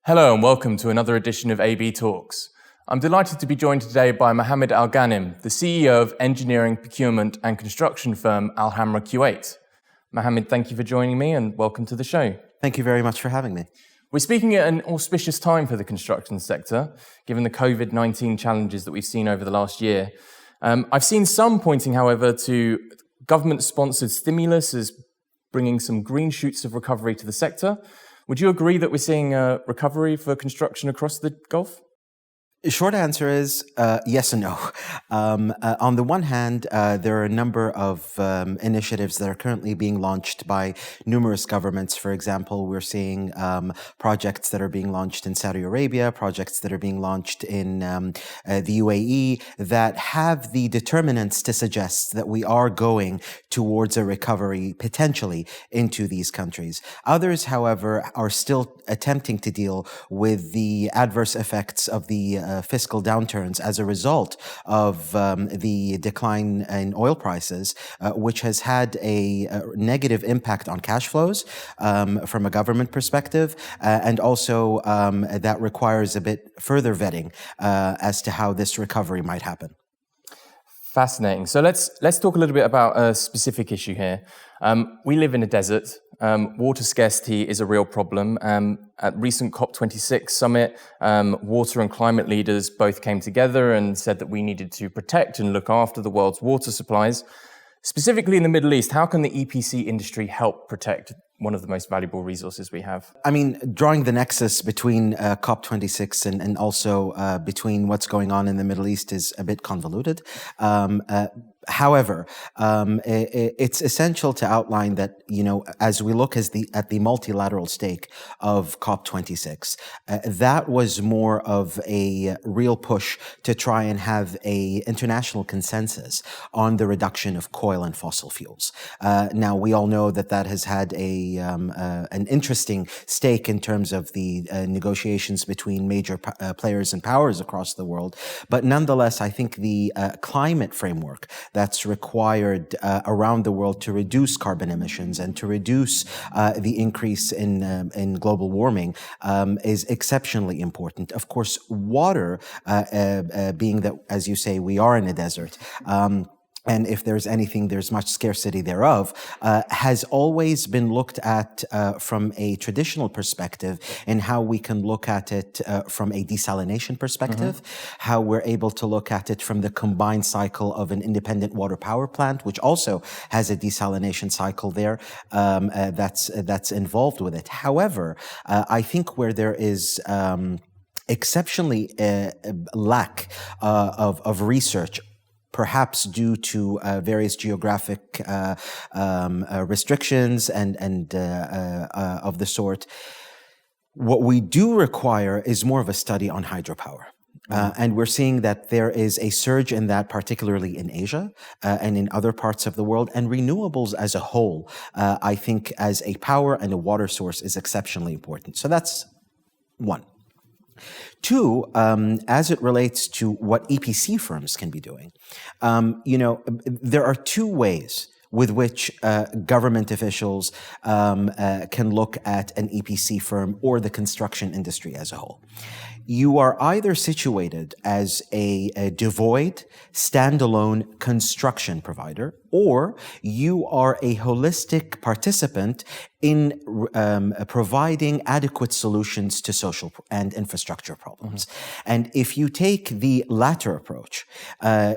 Hello and welcome to another edition of AB Talks. I'm delighted to be joined today by Mohammed Al Ghanim, the CEO of engineering, procurement and construction firm Hamra Kuwait. Mohammed, thank you for joining me and welcome to the show. Thank you very much for having me. We're speaking at an auspicious time for the construction sector, given the COVID-19 challenges that we've seen over the last year. I've seen some pointing, however, to government-sponsored stimulus as bringing some green shoots of recovery to the sector. Would you agree that we're seeing a recovery for construction across the Gulf? The short answer is yes and no. On the one hand, there are a number of initiatives that are currently being launched by numerous governments. For example, we're seeing projects that are being launched in Saudi Arabia, projects that are being launched in the UAE that have the determinants to suggest that we are going towards a recovery potentially into these countries. Others, however, are still attempting to deal with the adverse effects of the fiscal downturns as a result of the decline in oil prices, which has had a negative impact on cash flows from a government perspective, and also that requires a bit further vetting as to how this recovery might happen. Fascinating. So let's talk a little bit about a specific issue here. We live in a desert. Water scarcity is a real problem. At recent COP26 summit, water and climate leaders both came together and said that we needed to protect and look after the world's water supplies. Specifically in the Middle East, how can the EPC industry help protect one of the most valuable resources we have? I mean, drawing the nexus between COP26 and also between what's going on in the Middle East is a bit convoluted. However, it's essential to outline that, as we look at the multilateral stake of COP26, that was more of a real push to try and have a international consensus on the reduction of coal and fossil fuels. Now, we all know that has had an interesting stake in terms of the negotiations between major players and powers across the world. But nonetheless, I think the climate framework that's required around the world to reduce carbon emissions and to reduce the increase in global warming is exceptionally important. Of course, water, being that, as you say, we are in a desert, and if there's anything, there's much scarcity thereof, has always been looked at from a traditional perspective and how we can look at it from a desalination perspective, how we're able to look at it from the combined cycle of an independent water power plant, which also has a desalination cycle there that's involved with it. However, I think where there is exceptionally lack of research, perhaps due to various geographic restrictions and of the sort. What we do require is more of a study on hydropower. And we're seeing that there is a surge in that, particularly in Asia and in other parts of the world. And renewables as a whole, I think, as a power and a water source is exceptionally important. So that's one. Two, as it relates to what EPC firms can be doing, there are two ways with which government officials can look at an EPC firm or the construction industry as a whole. You are either situated as a devoid, standalone construction provider, or you are a holistic participant in providing adequate solutions to social and infrastructure problems. And if you take the latter approach,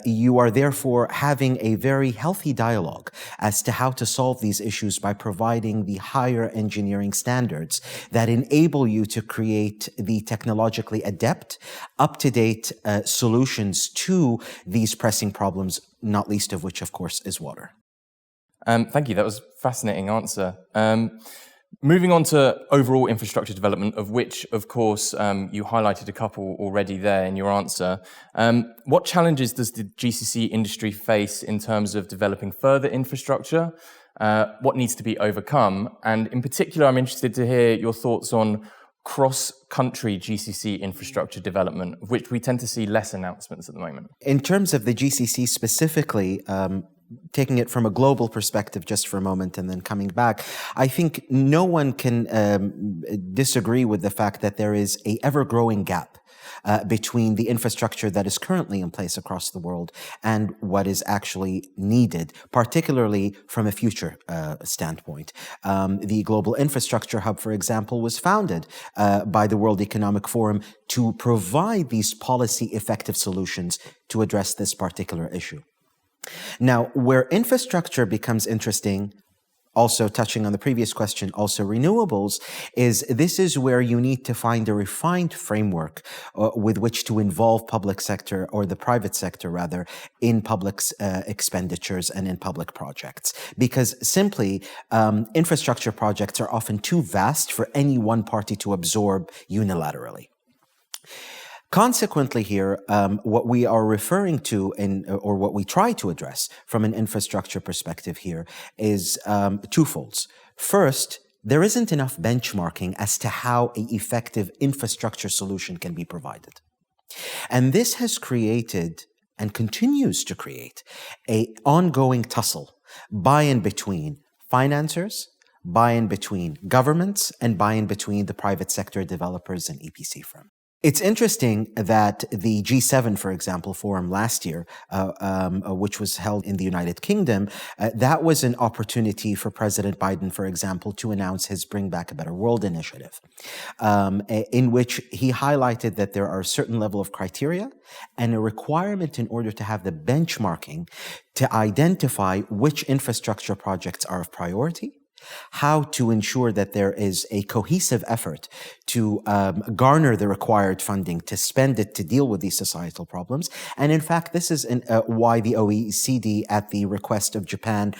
you are therefore having a very healthy dialogue as to how to solve these issues by providing the higher engineering standards that enable you to create the technologically adept, up-to-date solutions to these pressing problems, not least of which, of course, is water. Thank you. That was a fascinating answer. Moving on to overall infrastructure development, of which, of course, you highlighted a couple already there in your answer. What challenges does the GCC industry face in terms of developing further infrastructure? What needs to be overcome? And in particular, I'm interested to hear your thoughts on cross-country GCC infrastructure development, of which we tend to see less announcements at the moment. In terms of the GCC specifically, taking it from a global perspective just for a moment and then coming back, I think no one can disagree with the fact that there is a ever-growing gap between the infrastructure that is currently in place across the world and what is actually needed, particularly from a future standpoint. The Global Infrastructure Hub, for example, was founded by the World Economic Forum to provide these policy-effective solutions to address this particular issue. Now, where infrastructure becomes interesting, also touching on the previous question, also renewables, this is where you need to find a refined framework with which to involve public sector, or the private sector rather, in public expenditures and in public projects. Because simply, infrastructure projects are often too vast for any one party to absorb unilaterally. Consequently here, what we are referring to, or what we try to address from an infrastructure perspective here, is twofolds. First, there isn't enough benchmarking as to how an effective infrastructure solution can be provided. And this has created, and continues to create, an ongoing tussle by and between financiers, by and between governments, and by and between the private sector developers and EPC firms. It's interesting that the G7, for example, forum last year, which was held in the United Kingdom, that was an opportunity for President Biden, for example, to announce his Bring Back a Better World initiative, in which he highlighted that there are a certain level of criteria and a requirement in order to have the benchmarking to identify which infrastructure projects are of priority, how to ensure that there is a cohesive effort to garner the required funding, to spend it to deal with these societal problems. And in fact, this is why the OECD, at the request of Japan,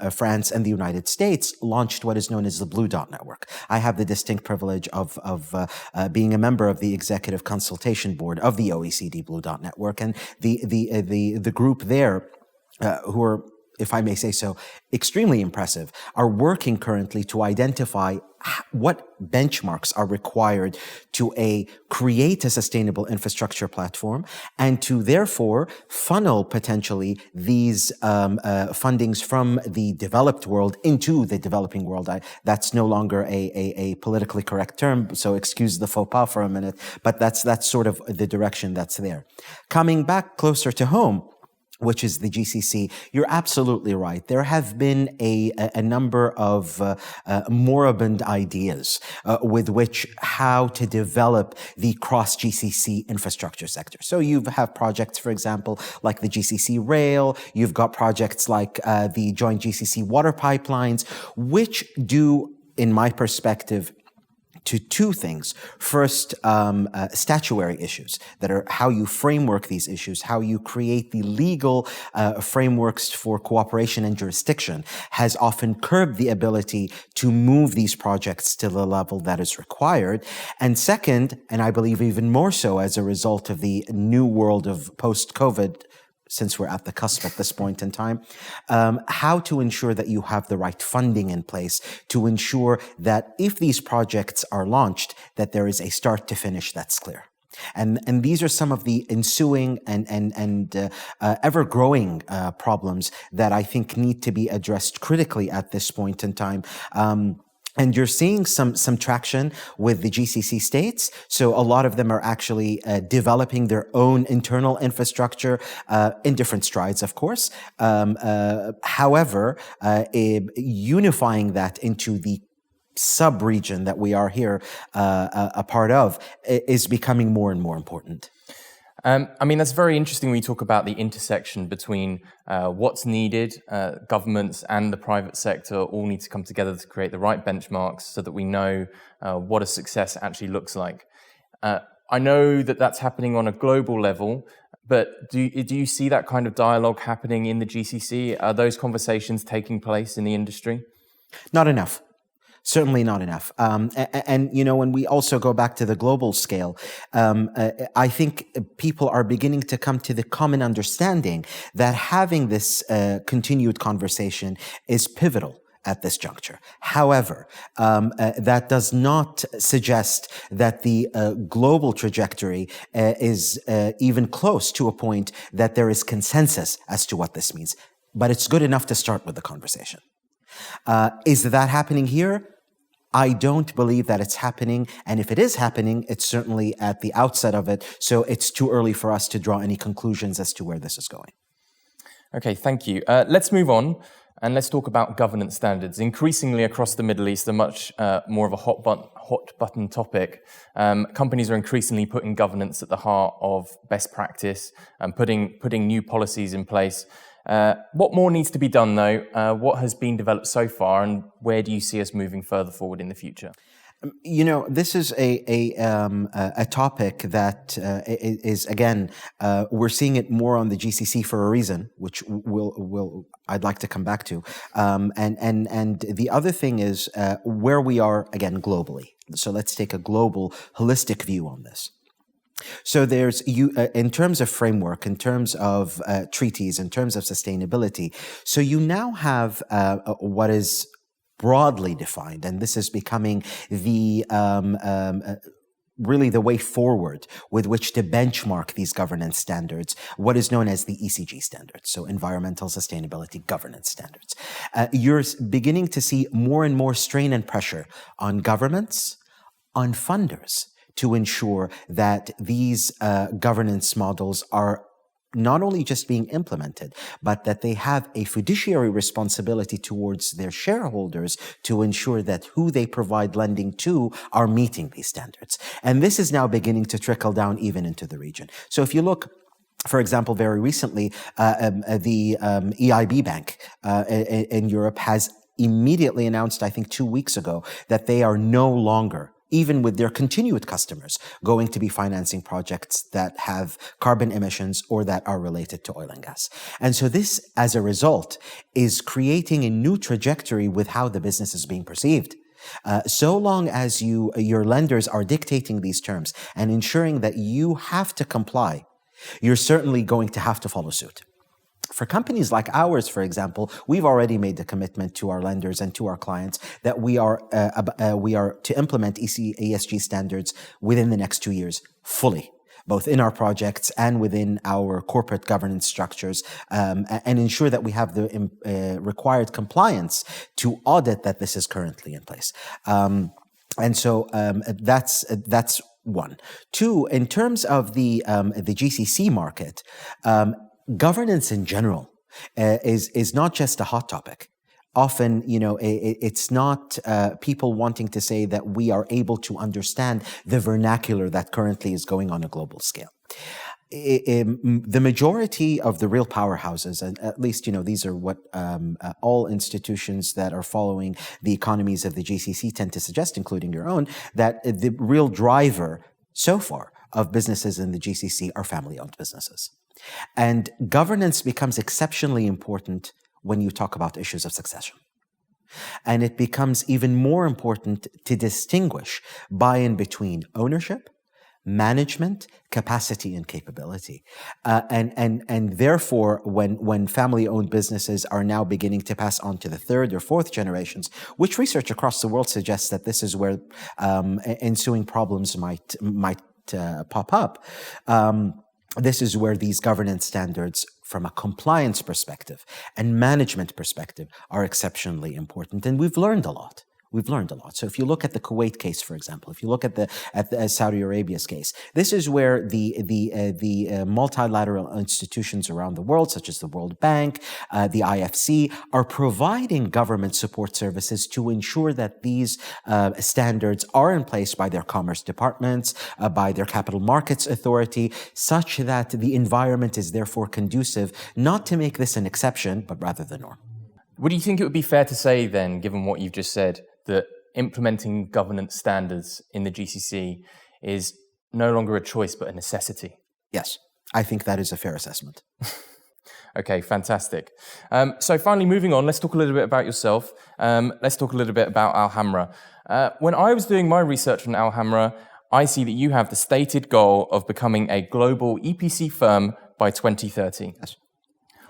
France, and the United States, launched what is known as the Blue Dot Network. I have the distinct privilege of being a member of the Executive Consultation Board of the OECD Blue Dot Network, and the group there, who are, if I may say so, extremely impressive, are working currently to identify what benchmarks are required to create a sustainable infrastructure platform, and to therefore funnel potentially these fundings from the developed world into the developing world. That's no longer a politically correct term, so excuse the faux pas for a minute, but that's sort of the direction that's there. Coming back closer to home, which is the GCC, you're absolutely right. There have been a number of moribund ideas with which how to develop the cross-GCC infrastructure sector. So you have projects, for example, like the GCC Rail. You've got projects like the joint GCC water pipelines, which do, in my perspective, to two things. First, statutory issues that are how you framework these issues, how you create the legal frameworks for cooperation and jurisdiction has often curbed the ability to move these projects to the level that is required. And second, and I believe even more so as a result of the new world of post-COVID, since we're at the cusp at this point in time, how to ensure that you have the right funding in place to ensure that if these projects are launched, that there is a start to finish that's clear. And these are some of the ensuing and ever-growing problems that I think need to be addressed critically at this point in time. And you're seeing some traction with the GCC states. So a lot of them are actually developing their own internal infrastructure in different strides, of course. However, unifying that into the sub-region that we are here a part of is becoming more and more important. I mean, that's very interesting when you talk about the intersection between what's needed. Governments and the private sector all need to come together to create the right benchmarks so that we know what a success actually looks like. I know that that's happening on a global level, but do you see that kind of dialogue happening in the GCC? Are those conversations taking place in the industry? Not enough. Certainly not enough. And, you know, when we also go back to the global scale, I think people are beginning to come to the common understanding that having this continued conversation is pivotal at this juncture. However, that does not suggest that the global trajectory is even close to a point that there is consensus as to what this means. but it's good enough to start with the conversation. Is that happening here? I don't believe that it's happening. And if it is happening, it's certainly at the outset of it. So it's too early for us to draw any conclusions as to where this is going. Okay, thank you. Let's move on and let's talk about governance standards. Increasingly across the Middle East, they're much more of a hot button topic. Companies are increasingly putting governance at the heart of best practice and putting new policies in place. What more needs to be done, though? What has been developed so far, and where do you see us moving further forward in the future? You know, this is a topic that is again, we're seeing it more on the GCC for a reason, which I'd like to come back to. And the other thing is where we are again globally. So let's take a global, holistic view on this. So there's in terms of framework, in terms of treaties, in terms of sustainability. So you now have what is broadly defined, and this is becoming the really the way forward with which to benchmark these governance standards, what is known as the ESG standards, so environmental sustainability governance standards. You're beginning to see more and more strain and pressure on governments, on funders, to ensure that these governance models are not only just being implemented, but that they have a fiduciary responsibility towards their shareholders to ensure that who they provide lending to are meeting these standards. And this is now beginning to trickle down even into the region. So if you look, for example, very recently, the EIB Bank in Europe has immediately announced, I think 2 weeks ago, that they are no longer, even with their continued customers, going to be financing projects that have carbon emissions or that are related to oil and gas. And so this, as a result, is creating a new trajectory with how the business is being perceived. So long as your lenders are dictating these terms and ensuring that you have to comply, you're certainly going to have to follow suit. For companies like ours, for example, we've already made the commitment to our lenders and to our clients that we are to implement ESG standards within the next 2 years fully, both in our projects and within our corporate governance structures, and ensure that we have the required compliance to audit that this is currently in place. And so that's one. Two, in terms of the GCC market, governance in general is not just a hot topic. Often, it's not people wanting to say that we are able to understand the vernacular that currently is going on a global scale. The majority of the real powerhouses, and at least, these are what all institutions that are following the economies of the GCC tend to suggest, including your own, that the real driver so far of businesses in the GCC are family-owned businesses. And governance becomes exceptionally important when you talk about issues of succession. And it becomes even more important to distinguish buy-in between ownership, management, capacity, and capability. And therefore, when family-owned businesses are now beginning to pass on to the third or fourth generations, which research across the world suggests that this is where ensuing problems might pop up, this is where these governance standards from a compliance perspective and management perspective are exceptionally important. And we've learned a lot. So if you look at the Kuwait case, for example, if you look at the Saudi Arabia's case, this is where the multilateral institutions around the world, such as the World Bank, the IFC, are providing government support services to ensure that these standards are in place by their commerce departments, by their capital markets authority, such that the environment is therefore conducive, not to make this an exception, but rather the norm. Would you think it would be fair to say then, given what you've just said, that implementing governance standards in the GCC is no longer a choice but a necessity? Yes, I think that is a fair assessment. Okay, fantastic. So finally, moving on, let's talk a little bit about yourself. Let's talk a little bit about Al Hamra. When I was doing my research on Al Hamra, I see that you have the stated goal of becoming a global EPC firm by 2030. Yes.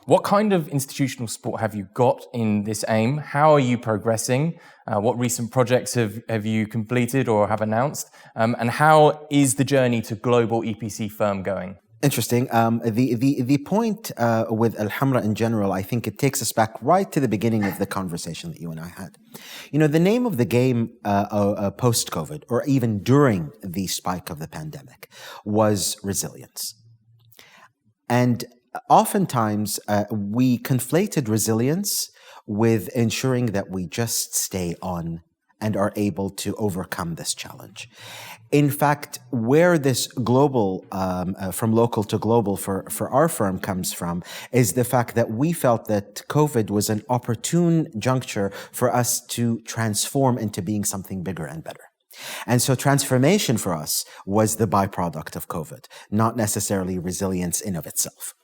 What kind of institutional support have you got in this aim? How are you progressing? What recent projects have you completed or have announced? And how is the journey to global EPC firm going? Interesting. The point with Al Hamra in general, I think it takes us back right to the beginning of the conversation that you and I had. You know, the name of the game post-COVID, or even during the spike of the pandemic, was resilience. And oftentimes we conflated resilience with ensuring that we just stay on and are able to overcome this challenge. In fact, where this global, from local to global for our firm comes from, is the fact that we felt that COVID was an opportune juncture for us to transform into being something bigger and better. And so transformation for us was the byproduct of COVID, not necessarily resilience in of itself.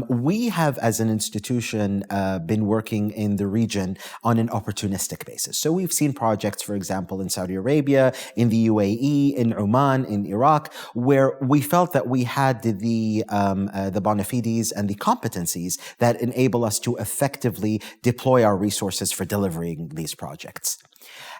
We have, as an institution, been working in the region on an opportunistic basis. So we've seen projects, for example, in Saudi Arabia, in the UAE, in Oman, in Iraq, where we felt that we had the bona fides and the competencies that enable us to effectively deploy our resources for delivering these projects.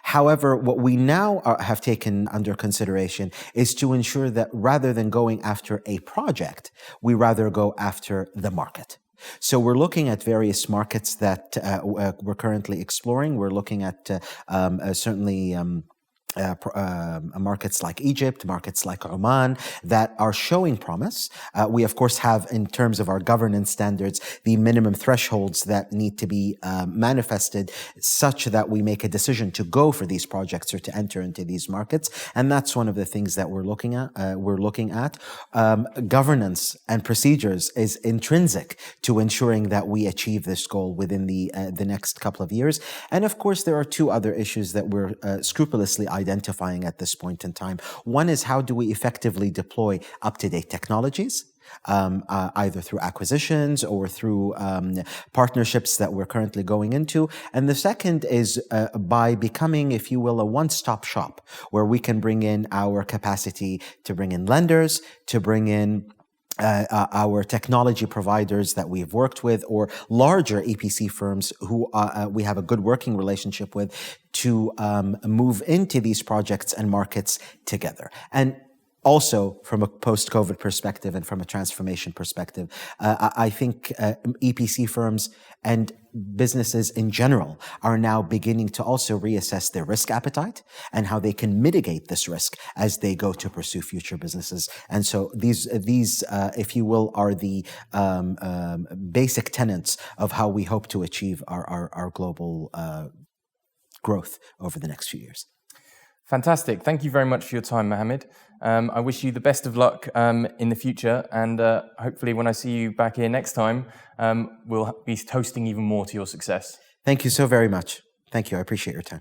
However, what we now have taken under consideration is to ensure that rather than going after a project, we rather go after the market. So we're looking at various markets that we're currently exploring. We're looking at certainly markets like Egypt, markets like Oman, that are showing promise. We, of course, have, in terms of our governance standards, the minimum thresholds that need to be manifested such that we make a decision to go for these projects or to enter into these markets. And that's one of the things that we're looking at. Governance and procedures is intrinsic to ensuring that we achieve this goal within the next couple of years. And of course, there are two other issues that we're scrupulously identifying at this point in time. One is, how do we effectively deploy up-to-date technologies, either through acquisitions or through partnerships that we're currently going into. And the second is by becoming, if you will, a one-stop shop where we can bring in our capacity to bring in lenders, to bring in our technology providers that we've worked with, or larger EPC firms who we have a good working relationship with, to move into these projects and markets together. And also, from a post-COVID perspective and from a transformation perspective, I think EPC firms and businesses in general are now beginning to also reassess their risk appetite and how they can mitigate this risk as they go to pursue future businesses. And so these, if you will, are the basic tenets of how we hope to achieve our global growth over the next few years. Fantastic. Thank you very much for your time, Mohammed. I wish you the best of luck in the future, and hopefully when I see you back here next time, we'll be toasting even more to your success. Thank you so very much. Thank you. I appreciate your time.